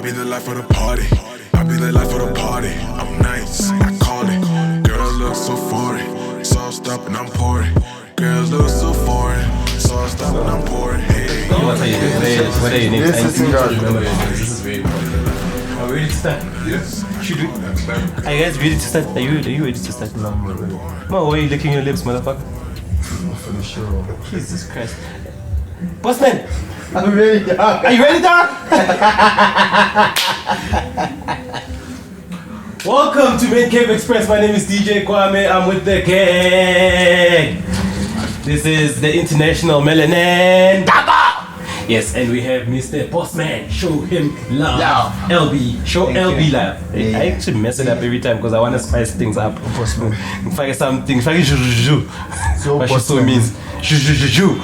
be the life of the party. I be the life of the party. I'm nice, I call it. Girls look so foreign, sauced up and I'm pouring. Girls look so foreign, sauced up and I'm pouring. Hey, what are you doing? What are you doing? This is remember this is very important. Are we ready to start? Yes. Should we? Are you guys ready to start? Are you ready to start? No. Why are you licking your lips, motherfucker? For the show. Jesus Christ. Bossman! I'm ready, dog. Are you ready, dog? Welcome to Mancave Express. My name is DJ Kwame. I'm with the gang. This is the international melanin. Yes, and we have Mr. Bossman. Show him love. LB. Show Thank LB you. Love. Yeah. I actually mess it up every time because I want to spice things up. Bossman. If I get something, if I get juju. So what so means juju.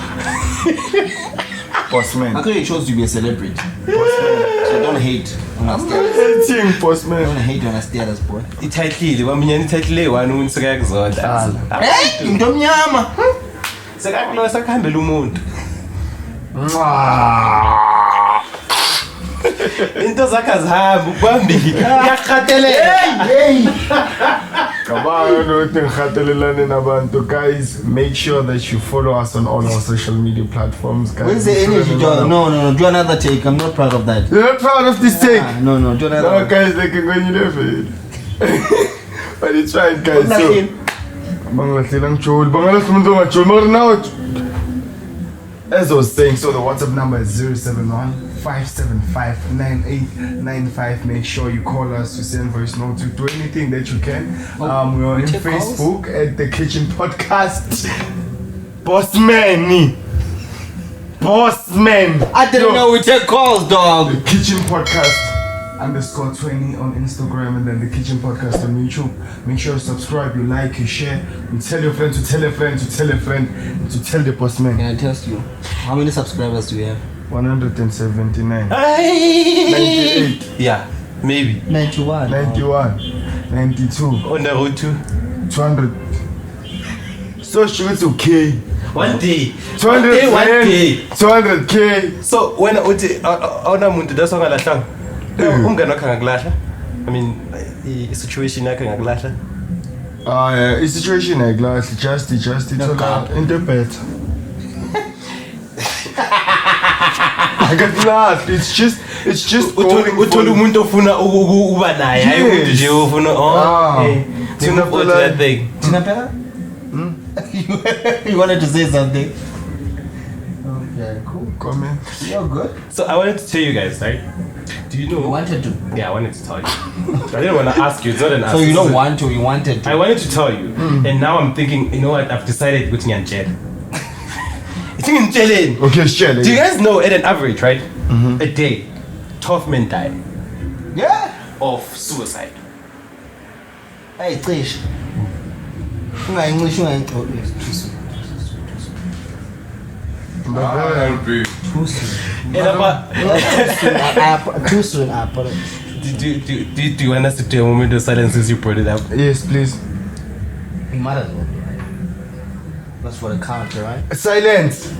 Postman. I thought you chose to be a celebrity. Postman. So don't hate on us. I'm hating Postman. Don't hate on us status, boy. Ititlile, waminyani ititlile wanu unisakakuzonda. Hey, mntomnyama. Sakakulo sakuhambela umuntu. Into zakhe azihamba ubambile. Uyaqhatelela. Hey. Guys, make sure that you follow us on all our social media platforms, guys. Where's the energy? No, do another take. I'm not proud of that. You're not proud of this take? No, do another. No, guys, they can go in your face. But it's fine, guys. As I was saying, so the WhatsApp number is 071-575-9895. Make sure you call us to send voice notes, to do anything that you can. We're on Facebook at the Kitchen Podcast. Bossman. I didn't know we take calls, dog. The Kitchen Podcast _20 on Instagram, and then the Kitchen Podcast on YouTube. Make sure you subscribe, you like, you share, you tell your friend to tell a friend to tell a friend to tell the Postman. Can I test you? How many subscribers do we have? 179. 98. Yeah, maybe. 91. 92. On the road to 200. So it's okay. One day. 200. One day. 200K. So when muntu that's all I I mean, the situation I can glass. The situation I glass just interpret. I got glass. It's just going for that thing. You wanted to say something? Okay, cool. Come in. You're good. So I wanted to tell you guys, right? Do you know? You wanted to? Yeah, I wanted to tell you. I didn't want to ask you. It's not an ask. So you don't want to? You wanted to? I wanted to tell you, and now I'm thinking. You know what? I've decided to go to jail. Okay, share. Do you guys know at an average, right? A day, 12 men die. Yeah. Of suicide. Hey, Trish. English. Too soon. Do you want us to do a moment of silence since you brought it up? Yes, please. We might as well. That's for the counter, right? Silence.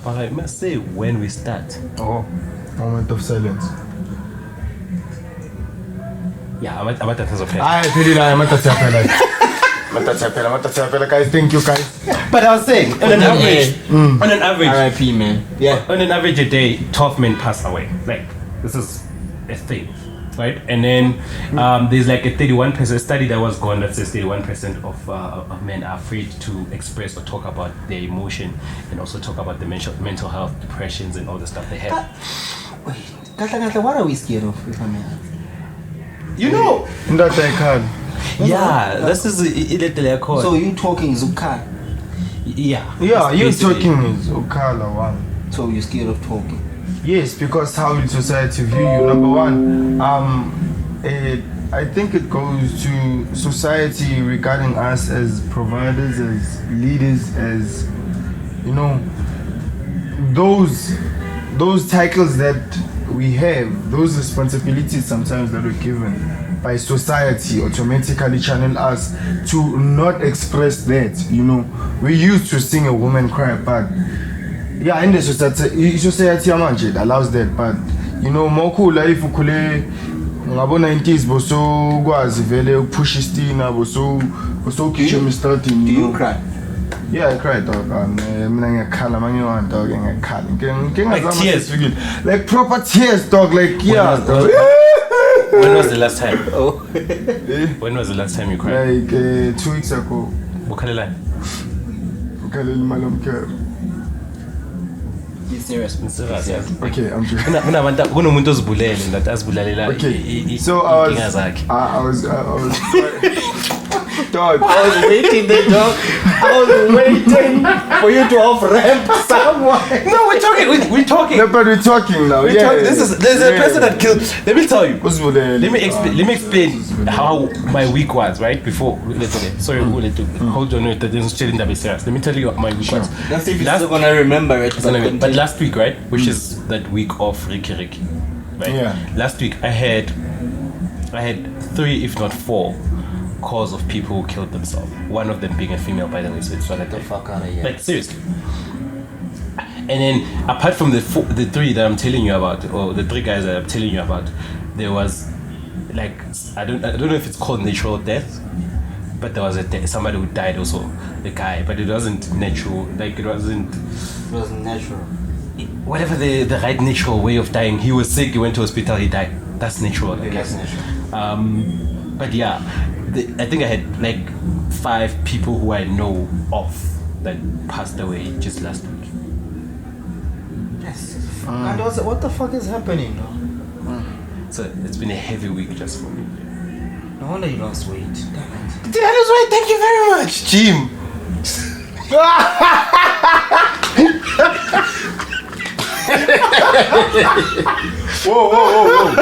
But I must say when we start. Oh, moment of silence. Yeah, I'm at that as okay. Guys, thank you, guys. But I was saying, on an average, RIP, man. Yeah. On an average a day, 12 men pass away. Like, this is a thing, right? And then there's like a 31% study that was gone that says 31% of men are afraid to express or talk about their emotion, and also talk about the mental health, depressions, and all the stuff they have. Wait, what are we scared of? If I may ask? You know, that I can. Yeah, this is illegally called. So you talking Zukan? Yeah, you talking is Okala one. So you're scared of talking? Yes, because how will society view you? Number one, I think it goes to society regarding us as providers, as leaders, as those titles that we have, those responsibilities sometimes that we're given by society automatically channel us to not express that. We used to sing a woman cry, but yeah, in the society manje, it allows that, but you know, mokhula if ukhule ngabo 90s boso kwazi vele ukupush istina boso gijima starting. Do you cry? Yeah, I cried, dog. Mina ngiyakhala manje one dog ngiyakhala. Like tears. Like proper tears, dog. Like yeah, dog. When was the last time? When was the last time you cried? Like 2 weeks ago. Ukhalela. Ukhalela malomke. He's serious. Yeah. Okay, I'm joking. Kunomuntu ozibulele that azibulalela. Okay. So I was dog. I was waiting there, dog. I was waiting for you to off-ramp someone. No, we're talking. No, but we're talking now. There's a person that killed. Let me tell you. Let me explain how my week was, right? Before sorry, hold on, wait, let me tell you what my week was. That's if you're still gonna remember it. But last week, right? Which is that week of Ricky, right? Yeah. Last week I had 3, if not 4, calls of people who killed themselves. One of them being a female, by the way. So it's Get the fuck out of here. like seriously. And then apart from the 3 that I'm telling you about, or the 3 guys that I'm telling you about, there was like I don't know if it's called natural death, but there was somebody who died also, the guy, but it wasn't natural. Like it wasn't natural. Whatever the right natural way of dying. He was sick. He went to hospital. He died. That's natural. I guess. That's natural. But yeah, I think I had like 5 people who I know of that passed away just last week. Yes. And also, what the fuck is happening now? So it's been a heavy week just for me. No wonder you lost weight. Damn it. Did I lose weight? Thank you very much, Jim. Whoa.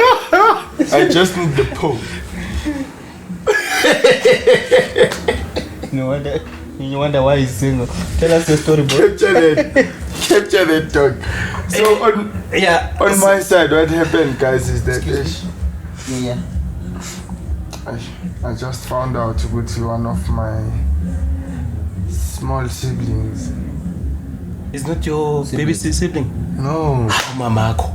I just need the Pope. You wonder why he's single. Tell us the story, bro. Capture that dog. So on my side, what happened, guys, is that Yeah. I just found out to go to one of my small siblings. It's not your baby sibling. No. Mamako.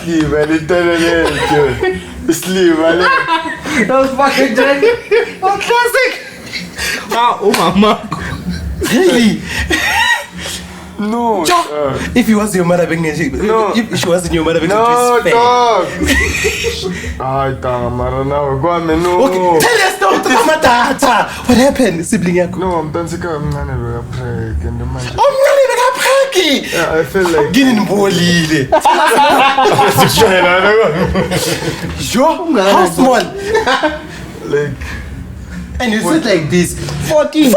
Sleep, man. Sleep, man. That was fucking Jack. Oh, classic. Oh, mama. Really? No. If he was your mother pregnant, if she wasn't your mother pregnant, No, it's fair. dog. Ay, tama now. Go on, no. Okay, tell us this matter. What happened, sibling yako? No, I'm dancing. I'm not a prank and the man. Yeah, I feel like. getting bolile. How small? Like. And you said like this. 14.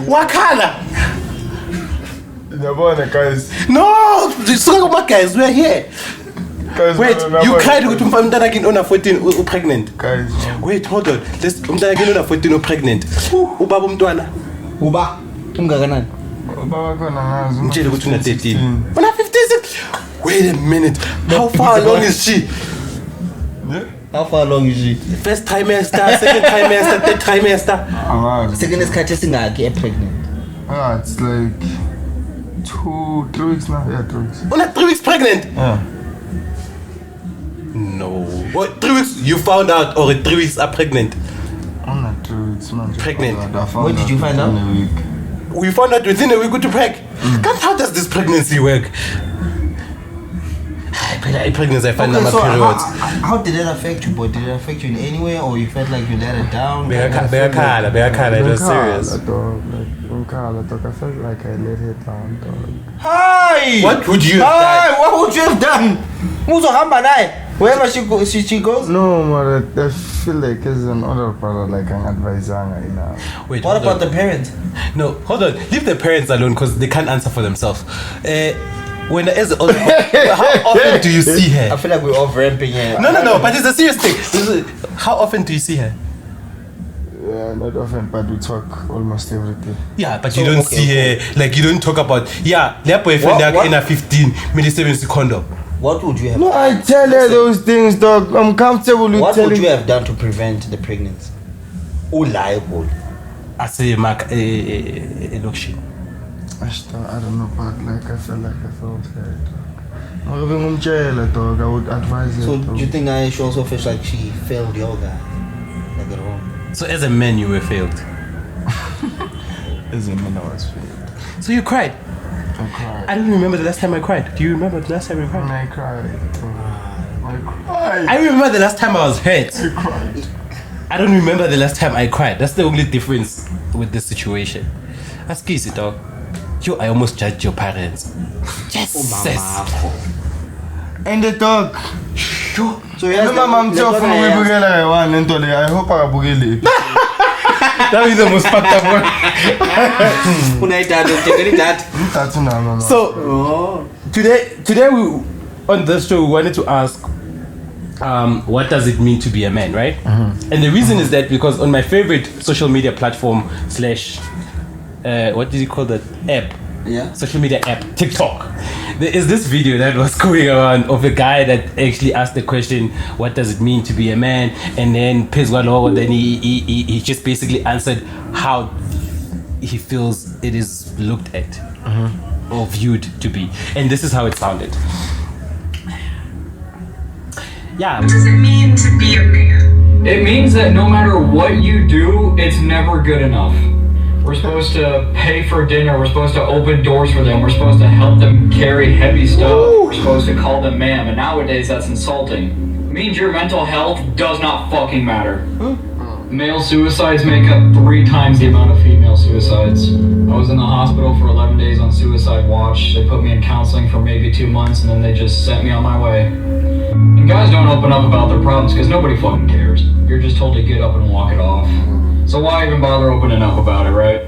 Wakala. Guys. No, my guys, we're here. Guys, Wait, you cried with umntana again on 14 pregnant. Guys. Wait, hold on. Let's umntana again on 14 pregnant. Ubaba umntwana. Uba. Umgakanani. Baba khona ngazi. Mtshele ukuthi una 13. Una 56. Wait a minute. How far along is she? Yeah. How far along is she? First trimester, second trimester, third trimester. Second is get pregnant. It's like 3 weeks now. Yeah, 3 weeks. Una 3 weeks pregnant. Yeah. No. What 3 weeks you found out or 3 weeks are pregnant? I'm not 3 weeks, man. Pregnant. When did you find out? In a week. We found out within a week to preg. How does this pregnancy work? Pregnancy, I find my periods. How did it affect you, boy? Did it affect you in any way, or you felt like you let it down? It was serious. I felt like I let it down, dog. Hi! What would you have done? What would you have done? Wherever she goes? No, man, I feel like as an older brother, like an advisor. Wait, What hold about on. the parents? No, hold on. Leave the parents alone because they can't answer for themselves. When as an older, how often do you see I her? feel like we're off ramping here. No, but it's a serious thing. How often do you see her? Yeah, not often, but we talk almost every day. Yeah, but you don't see her. Like you don't talk about. Yeah, their boyfriend What? in a 15 minutes condom. What would you have No, done? I tell her those things, dog. I'm comfortable with What telling. would you have done to prevent the pregnancy? Oh, liable. Lokshin. I don't know, but like I felt bad. Dog, I would advise So her. do you think she also feels like she failed your guy? Like at all? So as a man, you were failed. As a man, I was failed. So you cried. I cried. I don't remember the last time I cried. Do you remember the last time you cried? I cried. I cried. I remember the last time I was hurt. I cried. I don't remember the last time I cried. That's the only difference with this situation. Ask easy, dog. Yo, I almost judged your parents. Yes. And the dog. So yes, My mom told me we bugela one and I hope I bugeli. That is the most fucked up one. That's not mama. So today we on this show we wanted to ask what does it mean to be a man, right? And the reason is that because on my favorite social media platform / what did you call that app? Yeah. Social media app, TikTok. There is this video that was going around of a guy that actually asked the question, what does it mean to be a man? And then then he just basically answered how he feels it is looked at or viewed to be. And this is how it sounded. Yeah. What does it mean to be a man? It means that no matter what you do, it's never good enough. We're supposed to pay for dinner, we're supposed to open doors for them, we're supposed to help them carry heavy stuff, we're supposed to call them ma'am, and nowadays that's insulting. It means your mental health does not fucking matter. Male suicides make up 3 times the amount of female suicides. I was in the hospital for 11 days on suicide watch. They put me in counseling for maybe 2 months and then they just sent me on my way. And guys don't open up about their problems because nobody fucking cares. You're just told to get up and walk it off. So why even bother opening up about it, right?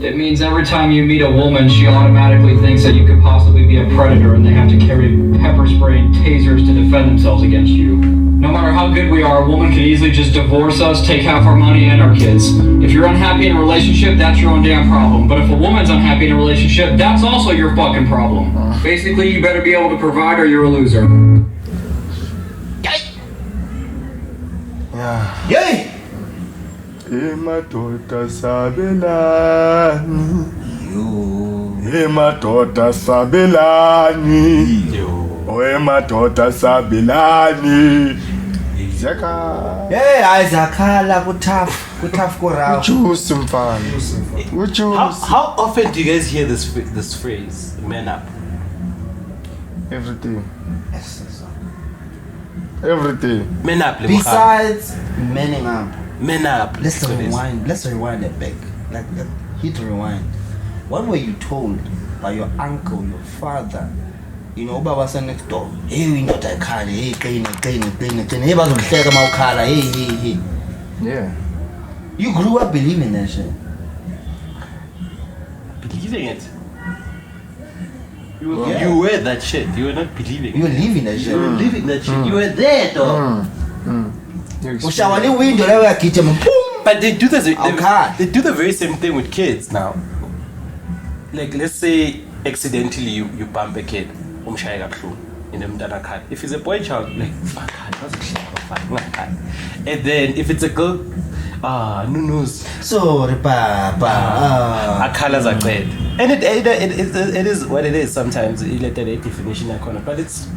It means every time you meet a woman, she automatically thinks that you could possibly be a predator and they have to carry pepper spray and tasers to defend themselves against you. No matter how good we are, a woman could easily just divorce us, take half our money and our kids. If you're unhappy in a relationship, that's your own damn problem. But if a woman's unhappy in a relationship, that's also your fucking problem. Basically, you better be able to provide or you're a loser. Yeah. Yay! Madoda sabelani. Madoda sabelani. Madoda sabelani. Zaka. Hey, Isakala, good tough korao. Choose mfana. How often do you guys hear this phrase, man up? Every day. Every day. Man up. Besides manning up. Man up. Let's rewind it back. Like hit rewind. What were you told by your uncle, your father? You know, Baba said next door. Hey, we not a car. Hey, clean. Hey, bazomhleka mawukhala. Hey. Yeah. You grew up believing that shit. Believing it. You were that shit. You were not believing. You were living that shit. You were living that shit. You were there, though. Ushawale window lewe yakitema. But they do this. Okay. They do the very same thing with kids now. Like, let's say accidentally you bump a kid, in the mtana car. If it's a boy child, like fuck, and then if it's a girl, no. Sorry, Papa. Colors are red, and it is what it is. Sometimes you let the definition icon, but it's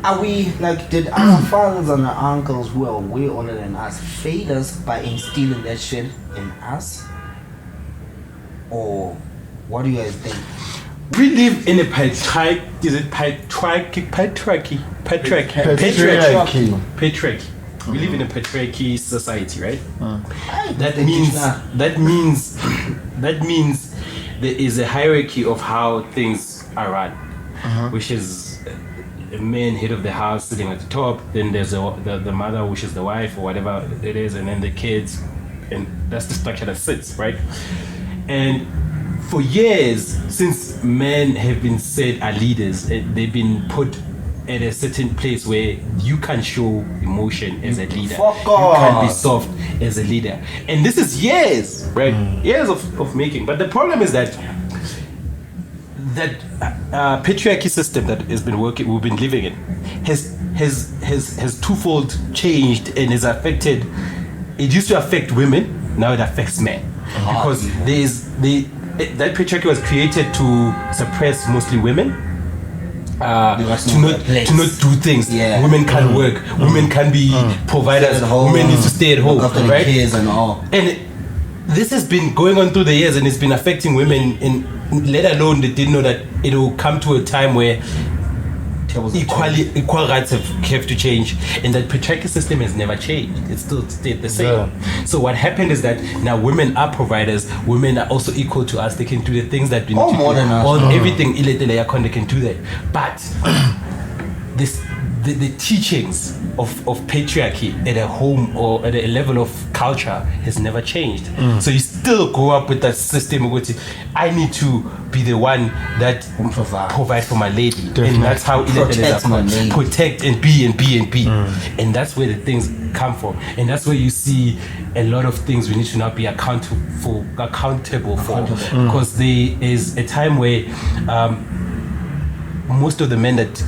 Are we like, did our fathers and our uncles who are way older than us fail us by instilling that shit in us? Or what do you guys think? we live in a patriarchy. We live in a patriarchy society, right? That means there is a hierarchy of how things are run, which is a man, head of the house, sitting at the top. Then there's the mother, which is the wife or whatever it is, and then the kids, and that's the structure that sits, right? And for years, since men have been said are leaders, they've been put at a certain place where you can show emotion as a leader. Fuck you off. can be soft as a leader. And this is years, right? Years of making. But the problem is that patriarchy system that has been working, we've been living in, has twofold changed and has affected. It used to affect women now it affects men because that patriarchy was created to suppress mostly women. To not do things. Women can't work. Women can be providers. Women need to stay at home, right? Kids and all. And this has been going on through the years, and it's been affecting women. Let alone they didn't know that it will come to a time where equal rights have to change, and that patriarchal system has never changed. It's still stayed the same. Yeah. So what happened is that now women are providers. Women are also equal to us. They can do the things that we need to more do. Than us. All everything they can do that. But the teachings of patriarchy at a home or at a level of culture has never changed. So you still grow up with that system of which I need to be the one that provide for my lady. Definitely. And that's how protect and be. And that's where the things come from. And that's where you see a lot of things we need to now be accountable for. Because there is a time where most of the men that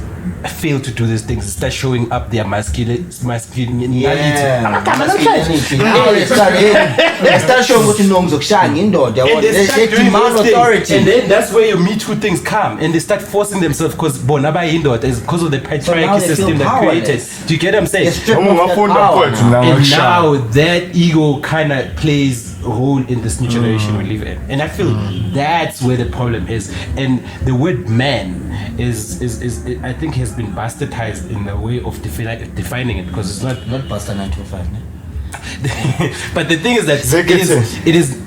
fail to do these things start showing up their masculinity. Now they start showing what you know zokushaya indoda. They demand authority. And then that's where your Me Too things come, and they start forcing themselves because bonaba indoda is because of the patriarchy system that created. Do you get what I'm saying? And now that ego kind of plays a role in this new generation we live in, and I feel that's where the problem is. And the word man is I think has been bastardized in the way of defining it, because it's not bastard 925. But the thing is that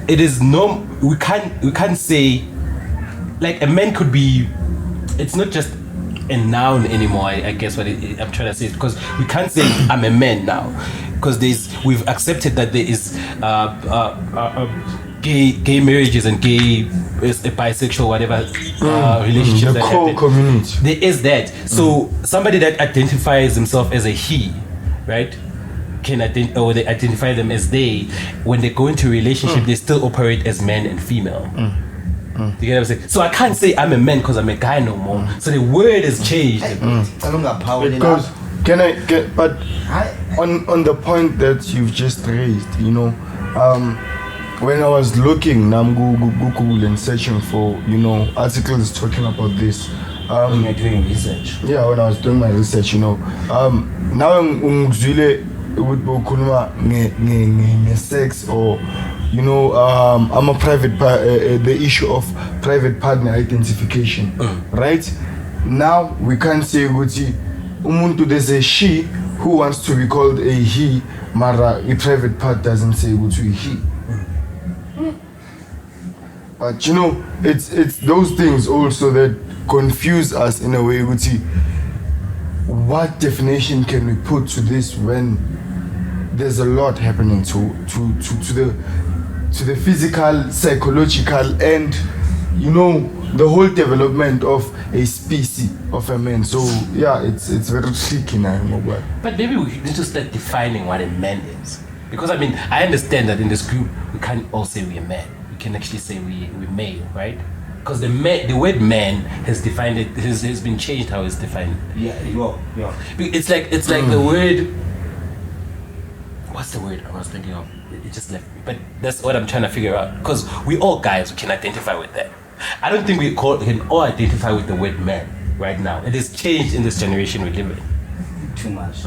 it is no, we can't say like a man could be. It's not just a noun anymore. I guess what I'm trying to say, because we can't say I'm a man now, because we've accepted that there is gay marriages and gay bisexual whatever relationships the core community. There is that. So somebody that identifies himself as a he, right, or they identify them as they, when they go into a relationship they still operate as man and female. You get what I'm saying? So I can't say I'm a man because I'm a guy no more. So the word has changed. Because but on the point that you've just raised, you know, when I was looking, I'm Google and searching for, you know, articles talking about this. When you're doing research. Yeah, when I was doing my research, you know, now ngizwile ukukhuluma nge-sex, or you know, I'm a private the issue of private partner identification, right? Now we can't say ukuthi umuntu, there's a she who wants to be called a he, mara a private part doesn't say ukuthi he. But you know, it's those things also that confuse us in a way. What definition can we put to this when there's a lot happening to the physical, psychological, and you know, the whole development of a species of a man. So yeah, it's very tricky now. But maybe we need to start defining what a man is, because I mean, I understand that in this group we can't all say we're men. We can actually say we're male, right? Because the word man has defined it, has been changed how it's defined. Yeah. It's like the word. What's the word I was thinking of? It just left me. But that's what I'm trying to figure out. Because we all guys, we can identify with that. I don't think we can all identify with the word man right now. It has changed in this generation we live in. Too much.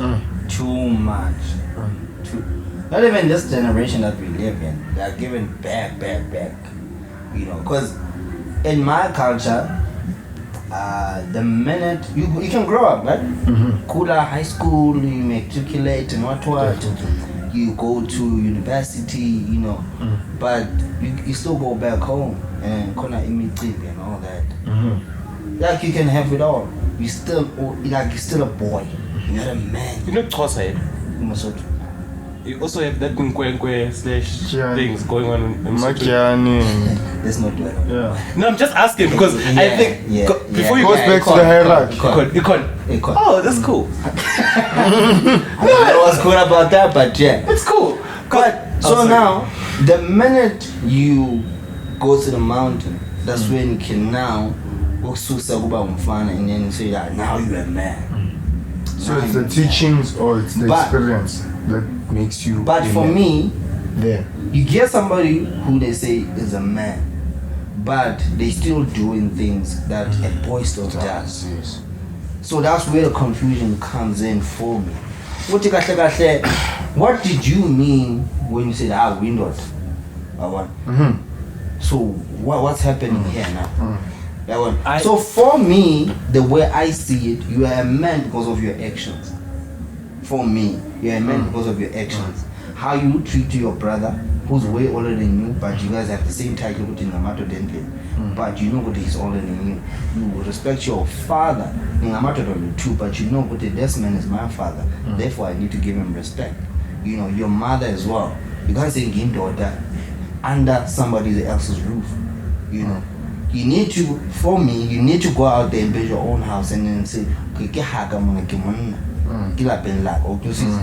Not even this generation that we live in. They are given back. You know, because in my culture, the minute you can grow up, right? Kula high school, you matriculate and what. You go to university, you know, but you still go back home and immigrate and all that. Like you can have it all. You're still a boy. You're not a man. You're not Xhosa. You also have that Nkwenkwe / things going on in Makiani. There's no dwell. Yeah. No, I'm just asking because I think before you goes back to the hierarchy. Econ. Oh, that's cool. I don't know what's cool about that, but yeah. It's cool. But so now, the minute you go to the mountain, that's when you can now and then say that now you're a man. So it's the teachings or it's the experience that makes you. But for me, there. You get somebody who they say is a man, but they still doing things that a boy still does. Yes. So that's where the confusion comes in for me. What did you mean when you said windowed? So what's happening here now? So for me, the way I see it, you are a man because of your actions. For me, you're a man because of your actions. How you treat your brother, who's way older than you, but you guys have the same title with Ngamato Dentle. But you know what he's older than you. You respect your father, Ngamato too, but you know what this man is my father. Therefore, I need to give him respect. You know, your mother as well. You can't say daughter under somebody else's roof. You know. You need to, for me, you need to go out there and build your own house and then say, okay, get haga mona ke monna. Ke la pen la o ke sisi.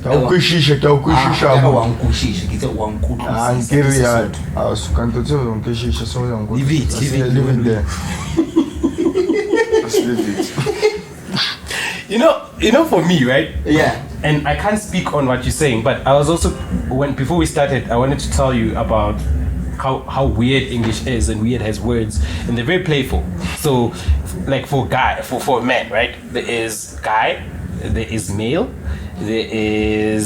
Ka ukwishisha mo. Wa nkushisha, ke tse wa nkutlwisisa. Ngiri ya asukanto tse wa nkishisha so ya nkutlwisisa. Leave it there. Let's leave it. You know, for me, right? Yeah. And I can't speak on what you're saying, but I was also before we started, I wanted to tell you about how weird English is, and weird has words, and they're very playful. So, like for a man, right? There is guy, there is male, did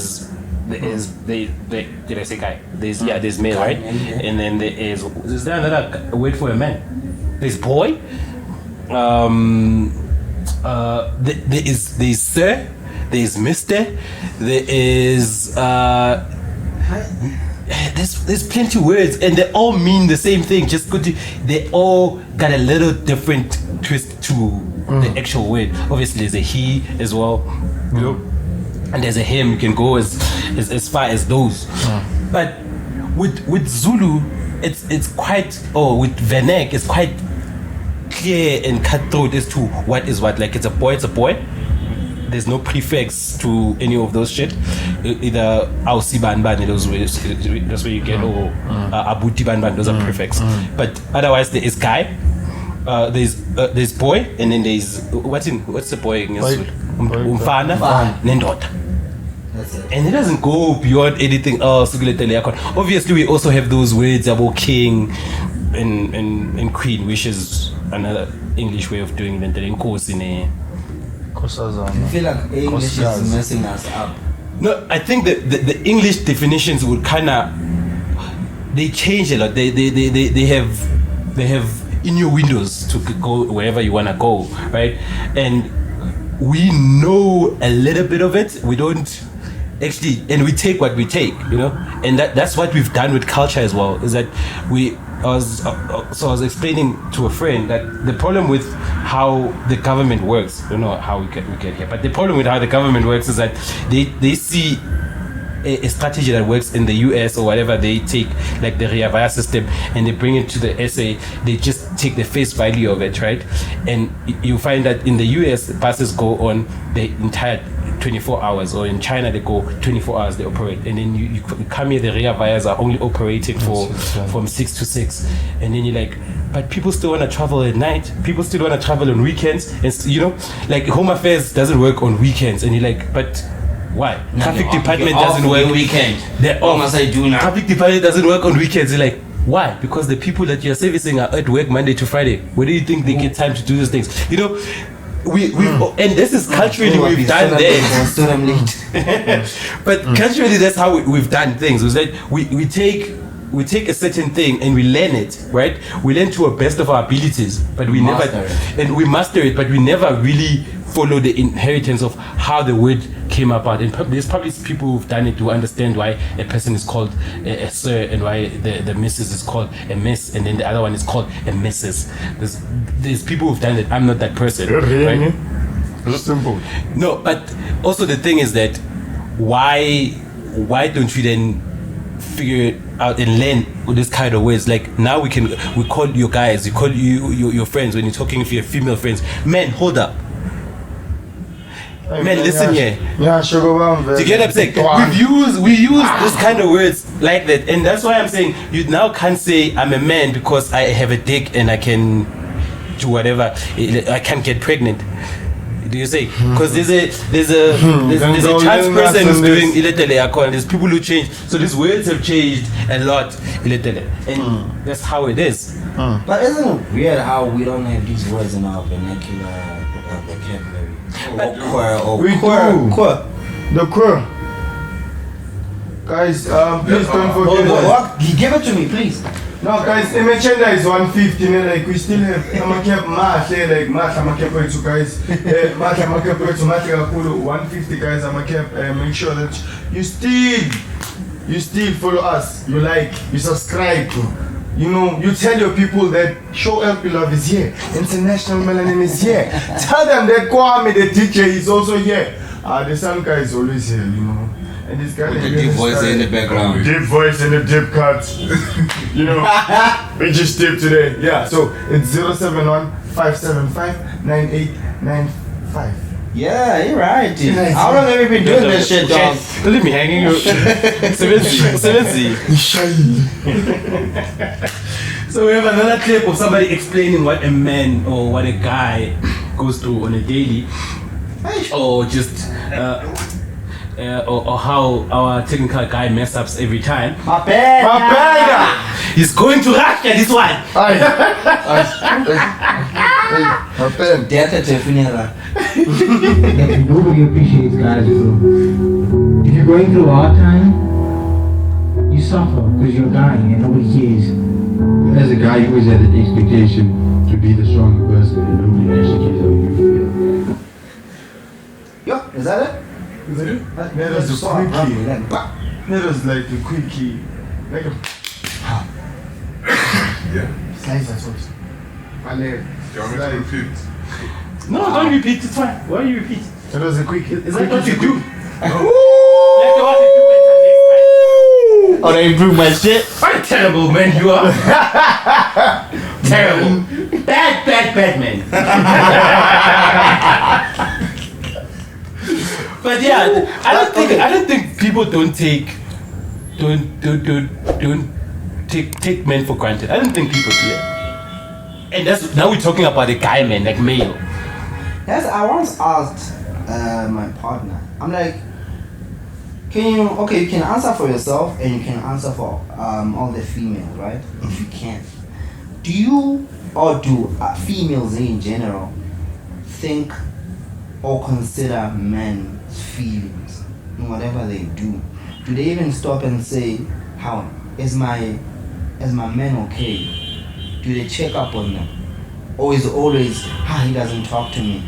I say guy? There's male, right? And then is there another word for a man? There's boy. There's sir, there's Mr, there is there's plenty of words, and they all mean the same thing. They all got a little different twist to the actual word. Obviously, there's a he as well, you know, and there's a him. You can go as far as those. But with Zulu, it's quite, with Venek, it's quite clear and cutthroat as to what is what. Like, it's a boy. There's no prefix to any of those shit. Either Ausi Banban, those ways, that's where you get, Abuti Banban, those are prefix. But otherwise, there is guy, there's boy, and then there's what's the boy? Umfana, Nendota. That's it. And it doesn't go beyond anything else. Obviously, we also have those words about king and queen, which is another English way of doing it. I feel like English is messing us up. No, I think that the English definitions would they change a lot. They have in your windows to go wherever you wanna go, right? And we know a little bit of it. We don't actually, and we take what we take, you know. And that's what we've done with culture as well. Is that I was explaining to a friend that the problem with how the government works, I don't know how we get here, but the problem with how the government works is that they see a strategy that works in the US or whatever. They take like the Riavaya system and they bring it to the SA. They just take the face value of it, right? And you find that in the US, buses go on the entire 24 hours, or in China they go 24 hours, they operate, and then you come here, the Riavayas are only operating from 6 to 6, and then you're like, but people still want to travel at night, people still want to travel on weekends, and you know, like Home Affairs doesn't work on weekends, and you're like, but why? Traffic department doesn't work weekend. They're off. Must I do now? Traffic department doesn't work on weekends. You're like, why? Because the people that you're servicing are at work Monday to Friday. Where do you think they get time to do these things? You know, we and this is culturally we've done this. But culturally, that's how we've done things. It's like we take a certain thing and we learn it, right? We learn to a best of our abilities, but we never master it, but we never really follow the inheritance of how the word came about. And there's probably people who've done it to understand why a person is called a sir and why the Mrs. is called a miss, and then the other one is called a Mrs. There's people who've done it. I'm not that person, right? It's simple. No, but also the thing is that why don't we then figure it out and learn this kind of ways? Like now we call you guys, you call your friends when you're talking, if you're female friends, men, hold up. Man, listen here. Yeah, sugar bomb. Do you get what I'm saying? We use this kind of words like that, and that's why I'm saying you now can't say I'm a man because I have a dick and I can do whatever. I can't get pregnant. do you say? Because there's a trans person who's doing iletele yakho, and there's people who change. So these words have changed a lot, iletele, and that's how it is. But isn't it weird how we don't have these words in our vernacular vocabulary? We do. The queer. Guys, please don't forget that. Give it to me, please. No, guys, merchandise is 150. Like we still have Mancave, like Mancave to guys. Mancave to 150 guys. Make sure that you still follow us. You like, you subscribe. You know, you tell your people that Show LP Love is here. International Melanin is here. Tell them that Kwame, the teacher, is also here. The sound guy is always here, you know. And this guy with the deep voice in the background. Deep voice and the deep cuts. You know, we just deep today. Yeah, so it's 071-575-9895. Yeah, you're right, dude. How long have you been doing this shit, dog? Don't leave me hanging. 70. So we have another clip of somebody explaining what a man or what a guy goes through on a daily, or just or how our technical guy mess ups every time. Papaya! He's going to Russia, this one. Nobody appreciates guys, bro. If you're going through a hard time, you suffer because you're dying and nobody cares. As a guy, you always had an expectation to be the stronger person, and nobody actually cares how you feel. Yo, is that it? Is that it? That was a quickie. That was like a quickie. Like a... Yeah. Slice that sauce. Do you want me to repeat? No, don't repeat. It's fine. Why you repeat? That was a quickie. Is that what you do? Oh, they improved my shit. What a terrible man you are. Terrible. Bad man. But yeah, I don't think people don't take men for granted. I don't think people do that. And that's now we're talking about a guy man, like male. Yes, I once asked my partner. I'm like, you can answer for yourself and you can answer for all the females, right? If you can. Do you or do females in general think or consider men's feelings in whatever they do? Do they even stop and say, how is my man okay? Do they check up on them? Or is it always, he doesn't talk to me,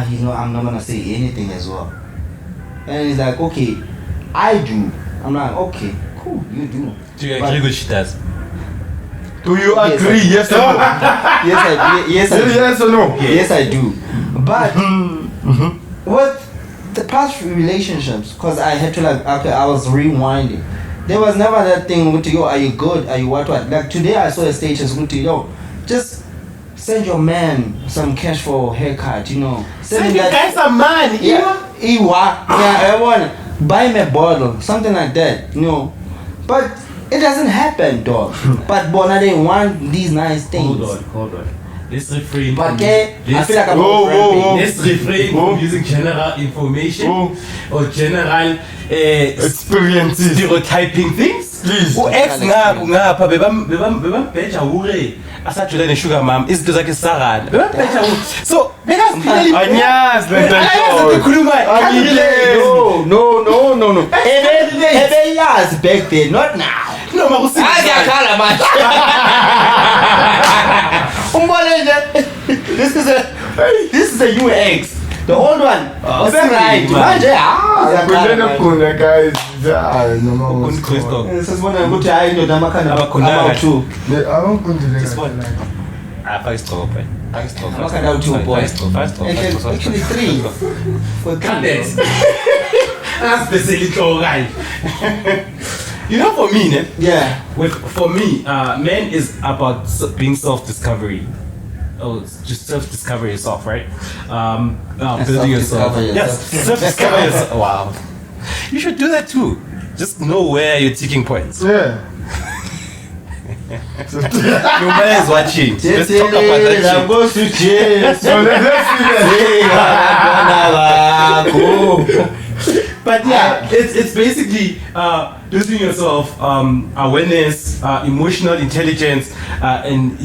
he's not, I'm not gonna say anything as well? And he's like, okay, I do. I'm like, okay, cool, you do. Do you agree with she does? Do you agree? Yes or no? Yes, I do. Yes or no? Yes, I do. But with the past relationships, because I had to I was rewinding. There was never that thing with you, are you good? Are you what? Like today I saw a status with you, just send your man some cash for a haircut, Send your guy some money. Yeah, I want buy him a bottle, something like that, But it doesn't happen, dog. But Bona, they want these nice things. Hold on. Let's refrain. But I feel like I'm let's refrain from using general information or general experiences, stereotyping things. Please. Ngapha bebambheja hure asajula ne-sugar mom izinto zakhe sisarana bebambheja hure so anyazi no ebeyazi back then, not now. No, ngiyakhala manje. Umbone nje, this is a new ex. The old one. Right. Manje khona guys. No. Sesibona ukuthi hayi ndoda amakhanda abakhona two. Amakhanda two boy. Actually three. For Candace. That's the silly guy. For me, yeah. For me, men is about being self-discovery. Oh, it's just self-discover yourself, right? Building yourself. Yes, self-discover yourself. Wow. You should do that too. Just know where you're taking points. Yeah. Nobody is watching. Let's talk about that shit. So let's But yeah, it's basically building yourself awareness, emotional intelligence, and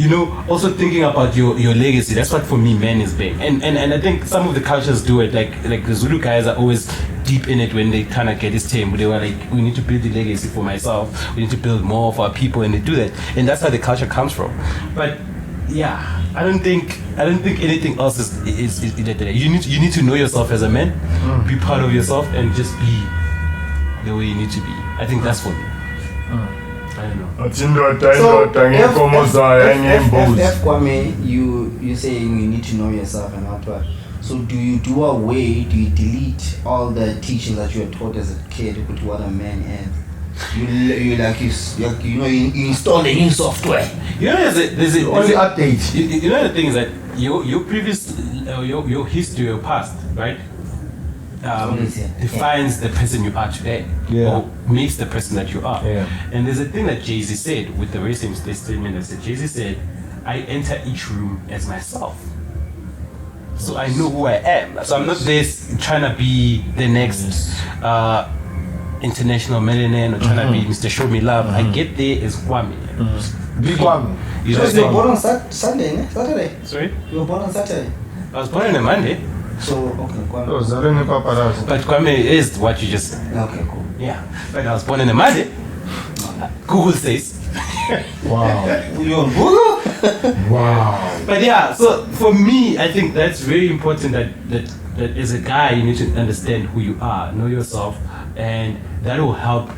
also thinking about your legacy. That's what for me man is big. And I think some of the cultures do it. Like the Zulu guys are always deep in it when they kind of get this team. They were like, we need to build a legacy for myself. We need to build more for our people, and they do that. And that's how the culture comes from. But yeah, I don't think anything else is you need to know yourself as a man, be proud of yourself, and just be the way you need to be. I think that's for me. I don't know. F Kwame, you saying you need to know yourself and not what. So do you delete all the teachings that you were taught as a kid with what a man is? You install a new software. There's a only update. You know the thing is that your previous your history, your past, right? Defines the person you are today, or makes the person that you are. And there's a thing that Jay-Z said with the very same statement. That said, Jay-Z said, "I enter each room as myself." So I know who I am. So I'm not this trying to be the next international millionaire or trying to be Mr. Show Me Love. I get there as Kwame. Big Kwame. You were born on Sunday, ne? Saturday? Sorry? You were born on Saturday? I was born on a Monday. So, okay, Kwame. But Kwame is what you just said. Okay, cool. Yeah. But I was born on a Monday. Google says. Wow. You're on Google? Wow. But yeah, so for me, I think that's very important that as a guy, you need to understand who you are, know yourself, and that will help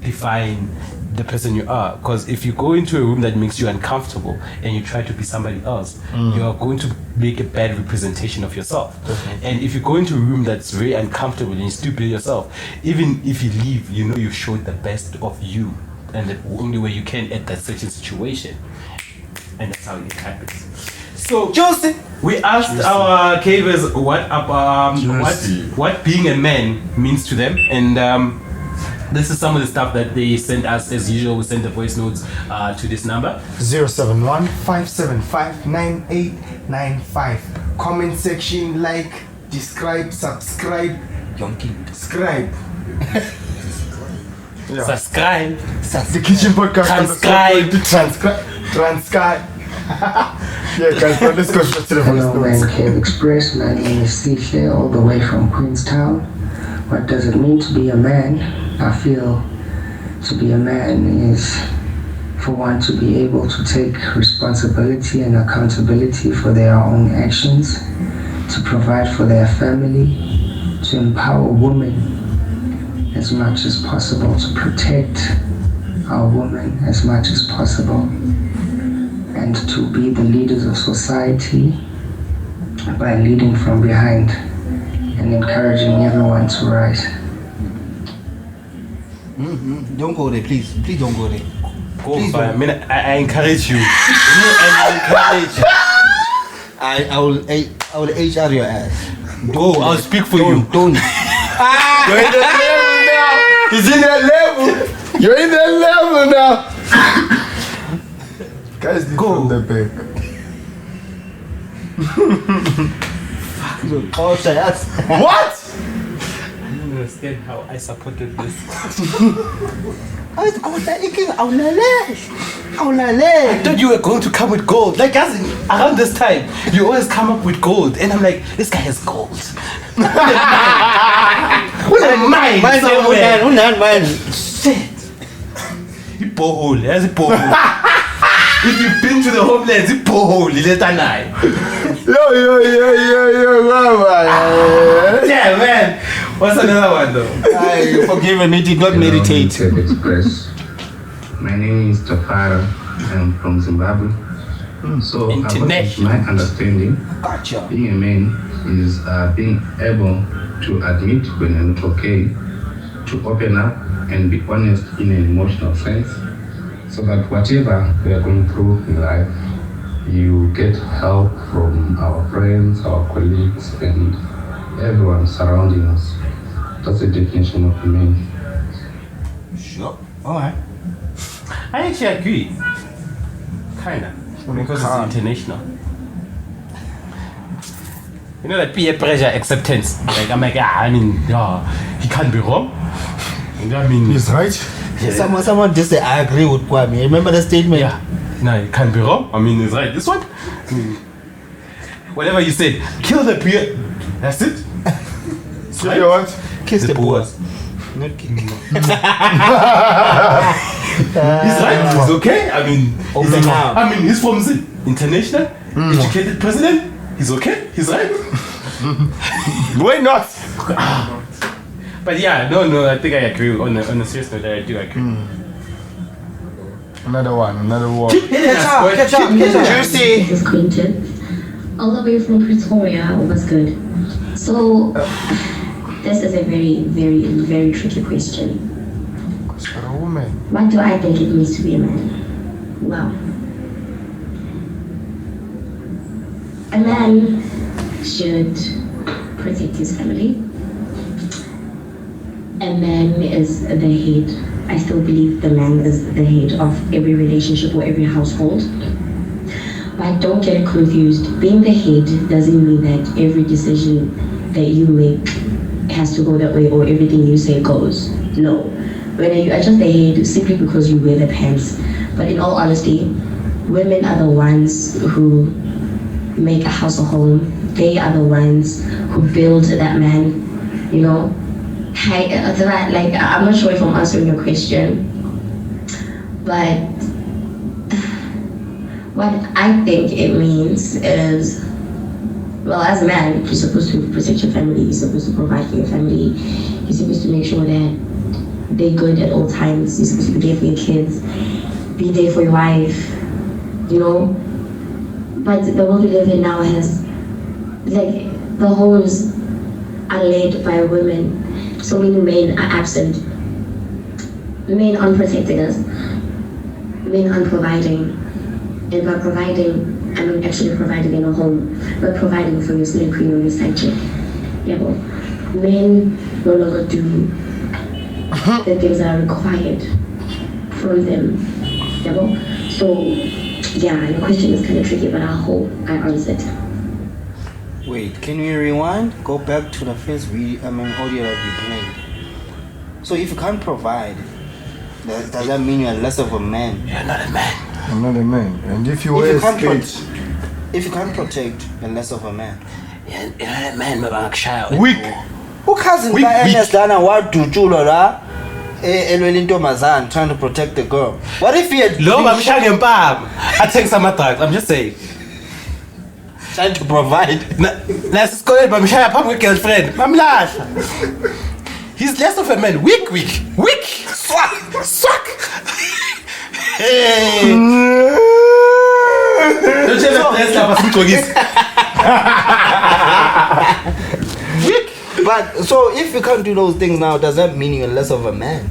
define the person you are. Because if you go into a room that makes you uncomfortable and you try to be somebody else, you are going to make a bad representation of yourself. And if you go into a room that's very uncomfortable and you still be yourself, even if you leave, you showed the best of you and the only way you can at that certain situation. And that's how it happens. So, Joseph, we asked our Cavaz what being a man means to them, and this is some of the stuff that they sent us. As usual, we send the voice notes to this number 071-575-9895. Comment section, like, describe, subscribe, subscribe. Subscribe. The Kitchen Podcast. Transcribe. Yeah, guys, let's go to the Hello, voice notes. Mancave Express. My name is Steve, all the way from Queenstown. What does it mean to be a man? I feel to be a man is for one to be able to take responsibility and accountability for their own actions, to provide for their family, to empower women as much as possible, to protect our women as much as possible, and to be the leaders of society by leading from behind and encouraging everyone to rise. Don't go there, please. Please don't go there. Please don't. I encourage you. I encourage you. I will HR your ass. Go, I'll speak for you. Don't. You're in that level now. He's in that level. You're in that level now. Guys, go from the back. What? I don't understand how I supported this. I thought you were going to come with gold. Like around this time, you always come up with gold, and I'm like, this guy has gold. Shit. He borehole. There's a borehole. If you've been to the homelands, he borehole. Yo, Yeah, man. What's another one though? you forgive me, did not meditate. Hello, Mancave Express. My name is Tafara. I'm from Zimbabwe. So, my understanding, Gotcha. being a man is being able to admit when you're not okay, to open up and be honest in an emotional sense, so that whatever we are going through in life, you get help from our friends, our colleagues, and everyone surrounding us. That's the definition of a man. Sure. Alright. I actually agree. Kinda. Because it's international. You know that peer pressure acceptance. Like I'm like, he can't be wrong. And I mean, He's right. Someone just say, I agree with Kwame. Remember the statement? Yeah. No, he can't be wrong. I mean, he's right. This one. Whatever you say, kill the peer. That's it. Kill your what? Kiss the poor. boys. Not kill. He's right. He's okay. I mean, he's from the international educated president. He's okay. He's right. Why not? But yeah, no, I think I agree. On a serious note, I do agree. Another one. Catch up. Juicy. This is Quinton. All the way from Pretoria, was good. So, this is a very, very, very tricky question. For a woman. What do I think it means to be a man? Well, a man should protect his family. A man is the head. I still believe the man is the head of every relationship or every household. But don't get it confused. Being the head doesn't mean that every decision that you make has to go that way or everything you say goes. No. Whether you are just the head simply because you wear the pants. But in all honesty, women are the ones who make a house a home. They are the ones who build that man, you know. I'm not sure if I'm answering your question, but what I think it means is, well, as a man, you're supposed to protect your family, you're supposed to provide for your family, you're supposed to make sure that they're good at all times, you're supposed to be there for your kids, be there for your wife, you know. But the world we live in now has, like, the homes are led by women. So many men are absent. Men aren't protecting us. Men aren't providing. And by providing, I mean actually providing in a home, but providing for your slave queen or your side chick. Yeah, well, men no longer do the things that are required from them. Yeah, well, so yeah, your question is kind of tricky, but I hope I answered. Wait, can we rewind? Go back to the first audio that we played. So if you can't provide, does that mean you're less of a man? You're not a man. I'm not a man. And if you wear skates, if you can't protect, you're less of a man. You're not a man, but weak. Who can't Dana what to Chula trying to protect the girl? What if he had I take some drugs, I'm just saying. Trying to provide. Let's go ahead, my girlfriend. He's less of a man. Weak. Swag. Hey. Don't you have Weak. But so if you can't do those things now, does that mean you're less of a man?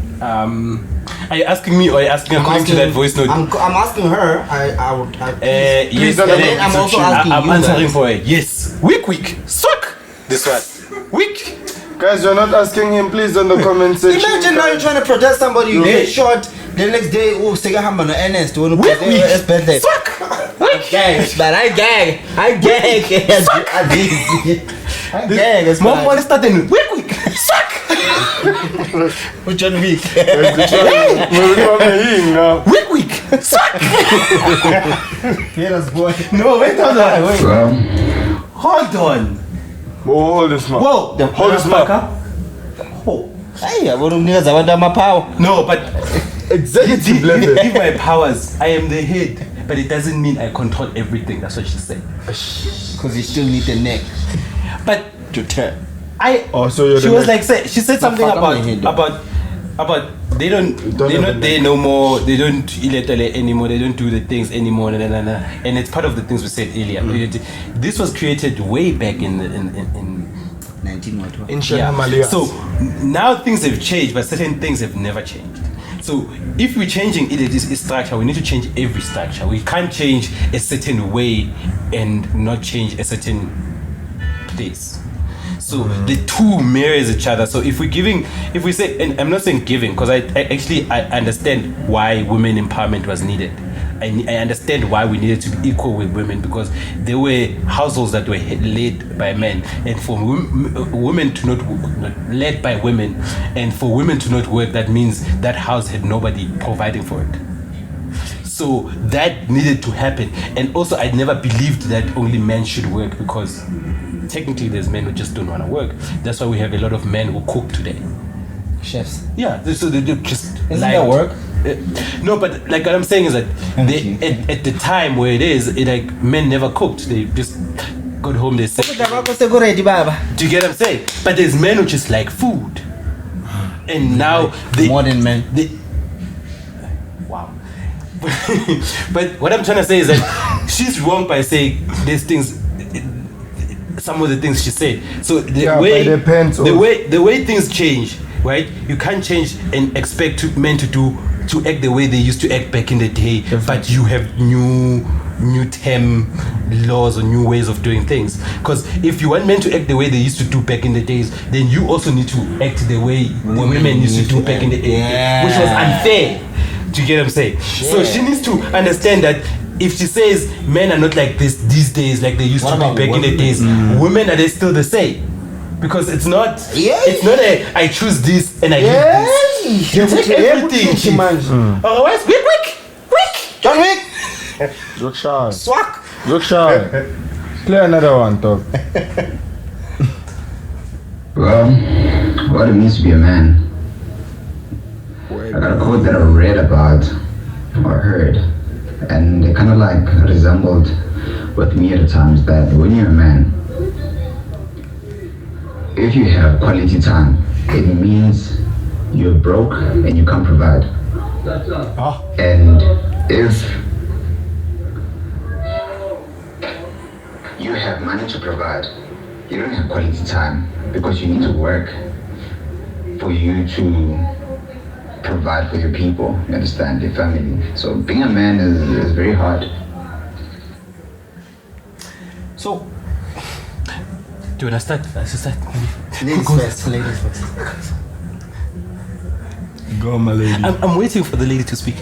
Are you asking me or are you asking according to that voice note? I'm asking her. Yes, I'm also asking I'm you. answering for her. Yes. Weak. Suck. This one. Weak. Guys, you're not asking him, please, on the comment section. Imagine now you're trying to protect somebody, you get shot, the next day, take a hammer on NS to protect his birthday. Suck. But I gag. It's more starting. Weak. Suck. With John Wick. Weak. Suck. Yes, boy. No, wait. Hold on. Hold this mouth. Whoa. Hold this mouth. Hey, I want to my power. No, but executive level. Give my powers. I am the head, but it doesn't mean I control everything. That's what she said. Because you still need the neck. But to turn. She was like, she said something about they don't there no more. They don't illetale anymore. They don't do the things anymore. And it's part of the things we said earlier. This was created way back in 1912. In Somalia. So now things have changed, but certain things have never changed. So if we're changing its structure, we need to change every structure. We can't change a certain way and not change a certain place. So the two mirrors each other. So if we say, and I'm not saying giving, because I understand why women empowerment was needed. I understand why we needed to be equal with women, because there were households that were led by men, and for women to not led by women, and for women to not work, that means that house had nobody providing for it. So that needed to happen. And also, I never believed that only men should work, because technically there's men who just don't want to work. That's why we have a lot of men who cook today. Chefs. Yeah, so they just Isn't that work? No, but like what I'm saying is that at the time where it is, like men never cooked. They just got home, they said. Do you get what I'm saying? But there's men who just like food. And now modern men. Wow. But what I'm trying to say is that she's wrong by saying these things, some of the things she said. So the way things change, right? You can't change and expect men to act the way they used to act back in the day. Definitely. But you have new term laws or new ways of doing things. Because if you want men to act the way they used to do back in the days, then you also need to act the way the women used to do back in the day, which was unfair. Do you get what I'm saying? Sure. So she needs to understand that if she says men are not like this these days, like they used to be back in the days, women are they still the same? Because it's not I choose this and I do this. You take everything. Otherwise, quick, John Wick. Look sharp. Swag. Look sharp. Play another one, talk. Well, what it means to be a man. I got a quote that I read about or heard, and they kind of like resembled with me at the times, that when you're a man, if you have quality time, it means you're broke and you can't provide. And if you have money to provide, you don't have quality time, because you need to work for you to provide for your people, you understand, your family. So being a man is very hard. So, do you want to start? Let's start. Ladies first. Go, my lady. I'm waiting for the lady to speak.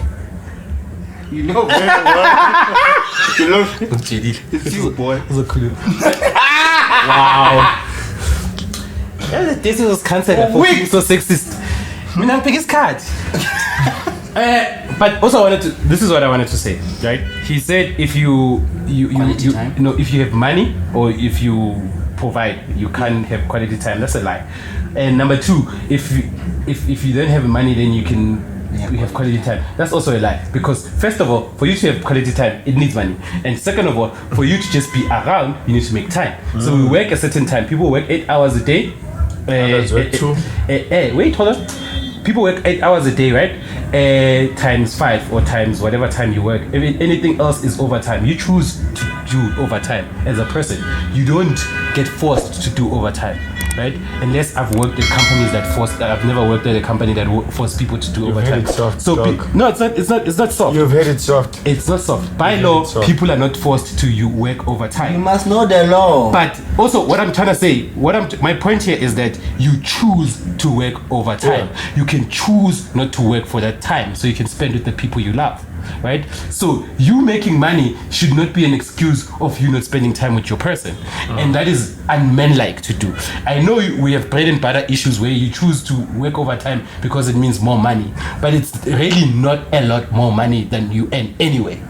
You know very well. You know, it's you, boy. Wow. Yeah, this was cancelled. So sexist. I mean, I'm biggest card. But also, this is what I wanted to say, right? He said if you if you have money or if you provide, you can't have quality time. That's a lie. And number two, if you don't have money, then you have quality time. That's also a lie, because first of all, for you to have quality time, it needs money, and second of all, for you to just be around, you need to make time. So we work a certain time. People work 8 hours a day. Wait, hold on. People work 8 hours a day, right? Times 5 or times whatever time you work. If anything else is overtime, you choose to do overtime as a person. You don't get forced to do overtime, right? Unless I've worked at companies that force. I've never worked at a company that force people to do overtime. It's soft. So no, it's not soft. You've heard it soft. It's not soft. By law, people are not forced to work overtime. You must know the law. But also, what I'm trying to say, my point here is that you choose to work overtime. Yeah. You can choose not to work for that time, so you can spend with the people you love, right? So you making money should not be an excuse of you not spending time with your person, and that is unmanlike to do. I know we have bread and butter issues where you choose to work overtime because it means more money, but it's really not a lot more money than you earn anyway.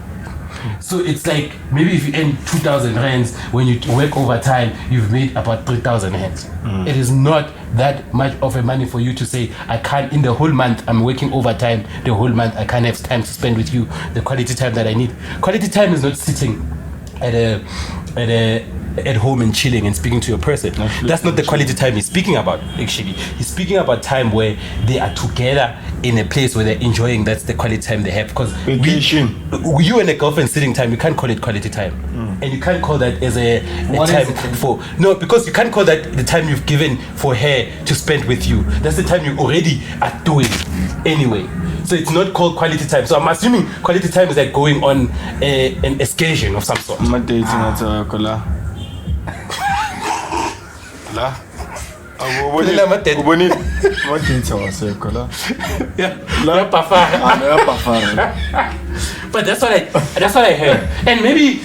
So it's like maybe if you earn 2,000 rands, when you work overtime, you've made about 3,000 rands. It is not that much of a money for you to say, I can't, in the whole month, I'm working overtime, the whole month, I can't have time to spend with you, the quality time that I need. Quality time is not sitting at home and chilling and speaking to your person. That's not the quality time he's speaking about, actually. He's speaking about time where they are together in a place where they're enjoying. That's the quality time they have. Because you and a girlfriend sitting time, you can't call it quality time. And you can't call that as a time for... No, because you can't call that the time you've given for her to spend with you. That's the time you already are doing anyway. So it's not called quality time. So I'm assuming quality time is like going on an excursion of some sort. I'm not dating at Kola. La. Phelela amadead. ubonile amadead awasekho la Yeah. But that's what I heard. And maybe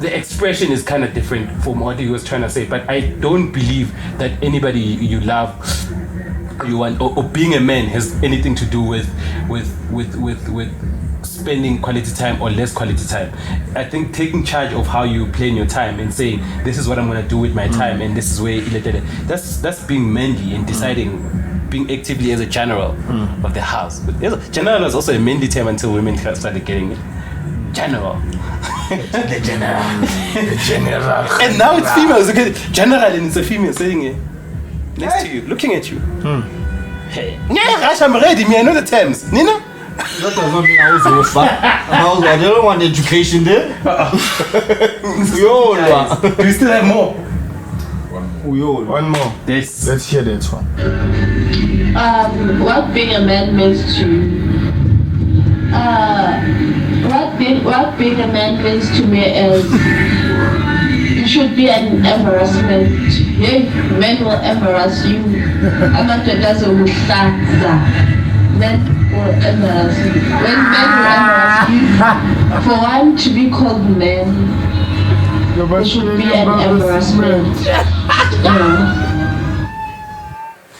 the expression is kind of different from what he was trying to say, but I don't believe that anybody you love, you want, or being a man has anything to do with spending quality time or less quality time. I think taking charge of how you plan your time and saying, this is what I'm going to do with my time and this is where that's being manly and deciding, being actively as a general of the house. But general is also a manly term until women started getting it. General. The general. And now it's females. Okay? General, and it's a female saying it next to you, looking at you. Hey, I'm ready. Me, I know the terms. Nina? That does not mean I was over. I don't want education there. Do you still have more? One more. Let's hear that one. What being a man means to what being a man means to me is you should be an embarrassment. If men will embarrass you, men will embarrass you. When men will embarrass you, for one to be called man, it should be an embarrassment.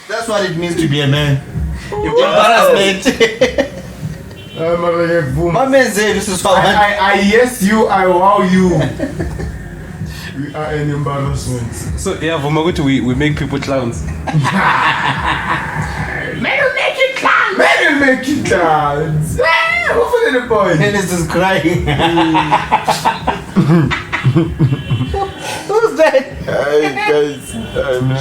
That's what it means to be a man. Embarrassment. My man said this is how I yes you, I wow you. We are an embarrassment. So yeah, Vomagutu, we make people clowns. Men will make you clowns. Men will make you clowns. What for the boy? And it's just crying. Who's that? Hey guys,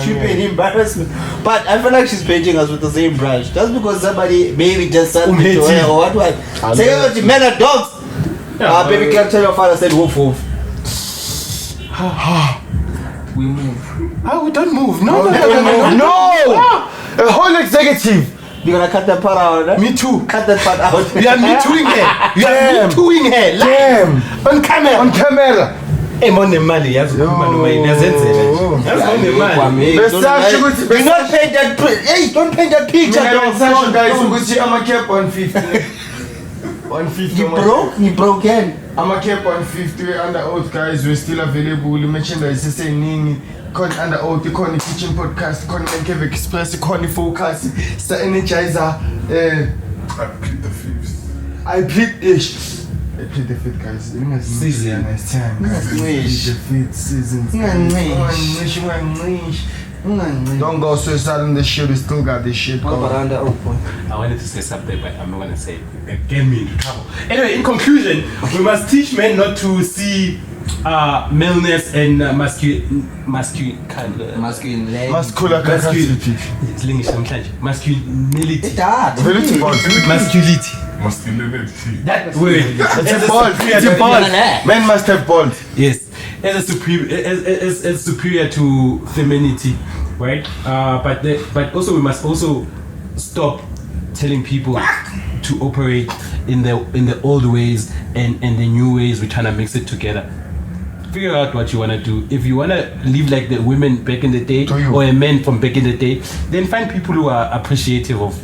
should be an embarrassment. But I feel like she's painting us with the same brush. Just because somebody maybe just said to her or what? Say, oh, men are dogs. Baby, can't tell your father said woof woof. We move. Oh, we don't move. No. A whole executive. You're gonna cut that part out, right? Me too. Cut that part out. You are me tooing her. You are me tooing her. Damn. On camera. On camera. Hey, money, mali. Yes, money. Do not paint that. Hey, don't paint that picture. Guys, I'm a cap on 50. 150. You broke again. I'm a cap on 50 under oath, guys. We're still available. You mentioned that it's the same name. Con under oath, the Con Kitchen Podcast, Con Mancave Express, Con Focus, the Energizer. I plead the fifth. I plead the fifth, guys. Season. Nice time. The fifth season. Don't go suicide on this shit. We still got this shit going. I wanted to say something, but I'm not gonna say it. Get me into trouble. Anyway, in conclusion, we must teach men not to see maleness and masculinity. Masculinity. That word. It's a ball. Men must have balls. Yes. As superior to femininity, right? But also we must also stop telling people to operate in the old ways and the new ways. We're trying to mix it together. Figure out what you want to do. If you want to live like the women back in the day or a man from back in the day, then find people who are appreciative of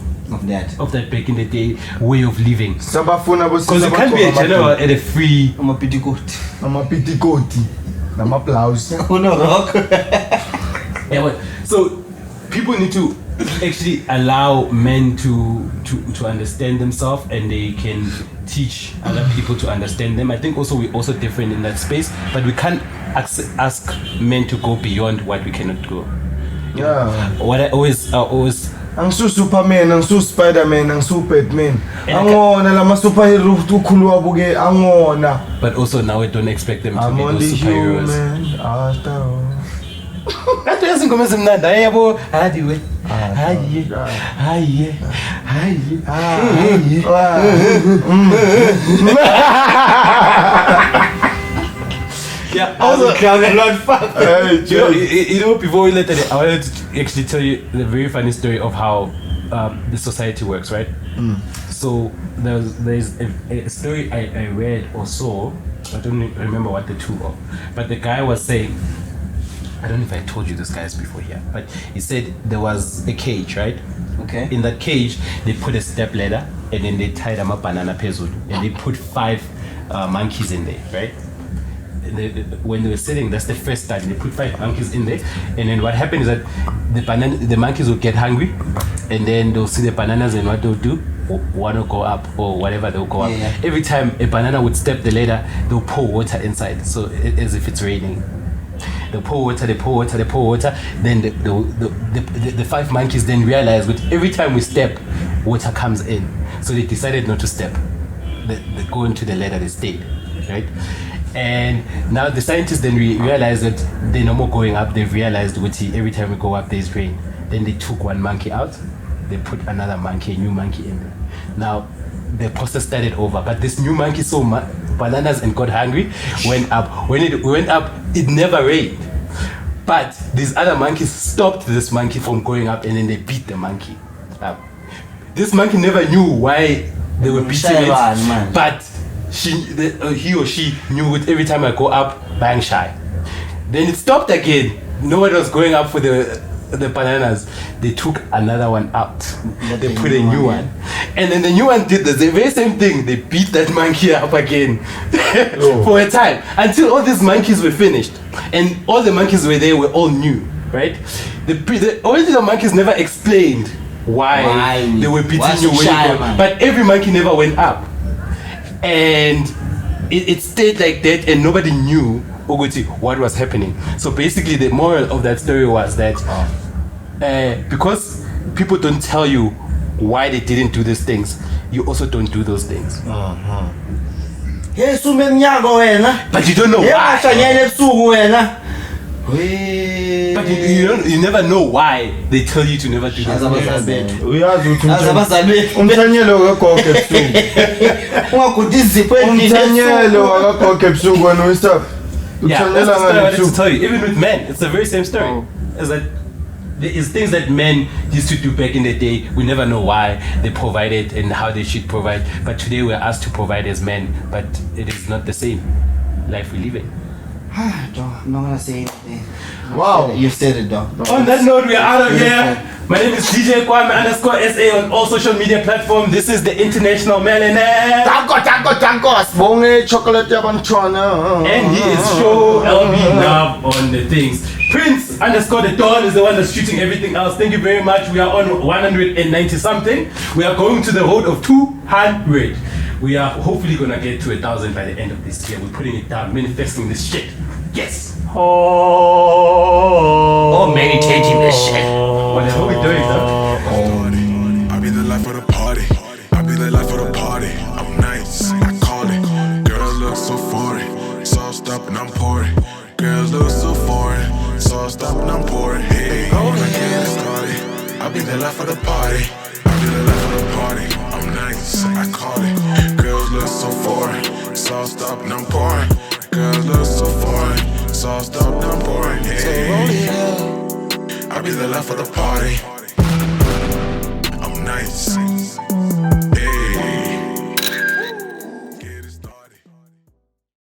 that back in the day way of living. Because you can't be a general at a free. I'm a petticoat. I'm a blouse. So people need to actually allow men to understand themselves, and they can teach other people to understand them. I think also we're also different in that space, but we can't ask men to go beyond what we cannot go. Yeah. What I always I'm so Superman, I'm so Spider-Man, I'm so Batman. I'm a superhero to Kuluabuge, I'm but also now we don't expect them to be those superheroes. That doesn't come as a nada. Yeah, also, you know, before we let it, I wanted to actually tell you the very funny story of how the society works, right? So there's a story I read or saw. I don't remember what the two are, but the guy was saying I don't know if I told you this guys before here, but he said there was a cage, right? Okay. In that cage, they put a step ladder and then they tied them up banana pezulu and they put 5 monkeys in there, right? And when they were sitting, that's the first time they put 5 monkeys in there, and then what happened is that the monkeys will get hungry, and then they'll see the bananas, and what they'll do, one will go up or whatever, they'll go up. Every time a banana would step the ladder, they'll pour water inside, so as if it's raining. They pour water. Then the 5 monkeys then realize that every time we step, water comes in. So they decided not to step. They go into the ladder, they stayed, right? And now the scientists then realized that they're no more going up. They've realized that every time we go up, there's rain. Then they took one monkey out. They put another monkey, a new monkey in there. Now the process started over, but this new monkey saw bananas and got hungry, went up. When it went up, it never rained. But these other monkeys stopped this monkey from going up, and then they beat the monkey up. This monkey never knew why they were beating it, but he or she knew it. Every time I go up, bang shy. Then it stopped again. No one was going up for the bananas. They took another one out. They put a new one. And then the new one did the very same thing. They beat that monkey up again for a time until all these monkeys were finished. And all the monkeys were there were all new, right? The original monkeys never explained why they were beating you when you go. But every monkey never went up. And it stayed like that, and nobody knew what was happening. So basically the moral of that story was that because people don't tell you why they didn't do these things, you also don't do those things. But you don't know why. But you never know why they tell you to never do this. Yeah, that's the story I wanted to tell you. Even with men, it's the very same story. It's that there is things that men used to do back in the day. We never know why they provided and how they should provide. But today we're asked to provide as men, but it is not the same life we live in. I'm not gonna say anything. Wow. You said it, dog. On that note, we are out of here. My name is DJ Kwame_SA on all social media platforms. This is the International Melanin. Sibonge chocolate yabantwana. And he is Show LB Love on the things. Prince_the Dawn is the one that's shooting everything else. Thank you very much. We are on 190 something. We are going to the road of 200. We are hopefully gonna get to 1,000 by the end of this year. We're putting it down, manifesting this shit. Yes. Oh, meditating this shit. Whatever we're doing, though. I be the life of the party. I be the life of the party. I'm nice, I call it. Girls look so foreign, sauced up and I'm pouring. Girls look so foreign, sauced up and I'm pouring. Hey, I wanna get it started. I be the life of the party. I be the life of the party. I'm nice, I call it. Girls look so foreign, sauced up and I'm pouring. Girls look so foreign, sauced up and I'm pouring. Hey, I be the life of the party. I'm nice.